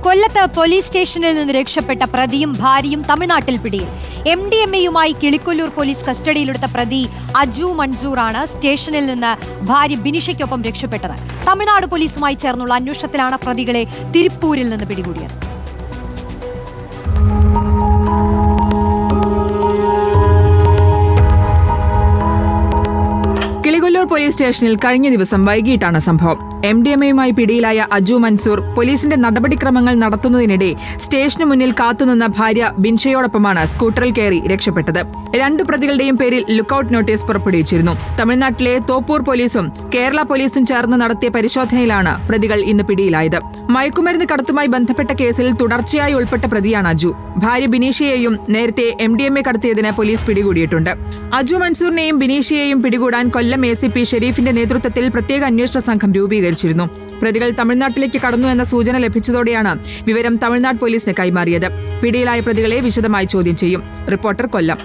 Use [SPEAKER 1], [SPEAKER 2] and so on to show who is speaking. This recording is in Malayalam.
[SPEAKER 1] കൊല്ലത്ത് പോലീസ് സ്റ്റേഷനിൽ നിന്ന് രക്ഷപ്പെട്ട പ്രതിയും ഭാര്യയും തമിഴ്നാട്ടിൽ പിടിയിൽ. MDMA-യുമായി കിളിക്കൊല്ലൂർ പോലീസ് കസ്റ്റഡിയിലെടുത്ത പ്രതി അജു മൻസൂറാണ് സ്റ്റേഷനിൽ നിന്ന് ഭാര്യ ബിനിഷയ്ക്കൊപ്പം രക്ഷപ്പെട്ടത്. തമിഴ്നാട് പോലീസുമായി ചേർന്നുള്ള അന്വേഷണത്തിലാണ് പ്രതികളെ തിരുപ്പൂരിൽ നിന്ന് പിടികൂടിയത്.
[SPEAKER 2] കിളികൊല്ലൂർ പോലീസ് സ്റ്റേഷനിൽ കഴിഞ്ഞ ദിവസം വൈകിട്ടാണ് സംഭവം. MDMA-യുമായി പിടിയിലായ അജു മൻസൂർ പോലീസിന്റെ നടപടിക്രമങ്ങൾ നടത്തുന്നതിനിടെ സ്റ്റേഷന് മുന്നിൽ കാത്തുനിന്ന ഭാര്യ ബിൻഷയോടൊപ്പമാണ് സ്കൂട്ടറിൽ കയറി രക്ഷപ്പെട്ടത്. 2 പ്രതികളുടെയും പേരിൽ ലുക്കൌട്ട് നോട്ടീസ് പുറപ്പെടുവിച്ചിരുന്നു. തമിഴ്നാട്ടിലെ തോപ്പൂർ പോലീസും കേരള പോലീസും ചേർന്ന് നടത്തിയ പരിശോധനയിലാണ് പ്രതികൾ ഇന്ന് പിടിയിലായത്. മയക്കുമരുന്ന് കടത്തുമായി ബന്ധപ്പെട്ട കേസിൽ തുടർച്ചയായി ഉൾപ്പെട്ട പ്രതിയാണ് അജു. ഭാര്യ ബിനീഷയെയും നേരത്തെ MDMA കടത്തിയതിന് പോലീസ് പിടികൂടിയിട്ടുണ്ട്. അജു മൻസൂറിനെയും ബിനീഷയെയും പിടികൂടാൻ കൊല്ലം ACP ഷെരീഫിന്റെ നേതൃത്വത്തിൽ പ്രത്യേക അന്വേഷണ സംഘം രൂപീകരിച്ചിരുന്നു. പ്രതികൾ തമിഴ്നാട്ടിലേക്ക് കടന്നു എന്ന സൂചന ലഭിച്ചതോടെയാണ് വിവരം തമിഴ്നാട് പോലീസിന് കൈമാറിയത്. പിടിയിലായ പ്രതികളെ വിശദമായി ചോദ്യം ചെയ്യും. റിപ്പോർട്ടർ, കൊല്ലം.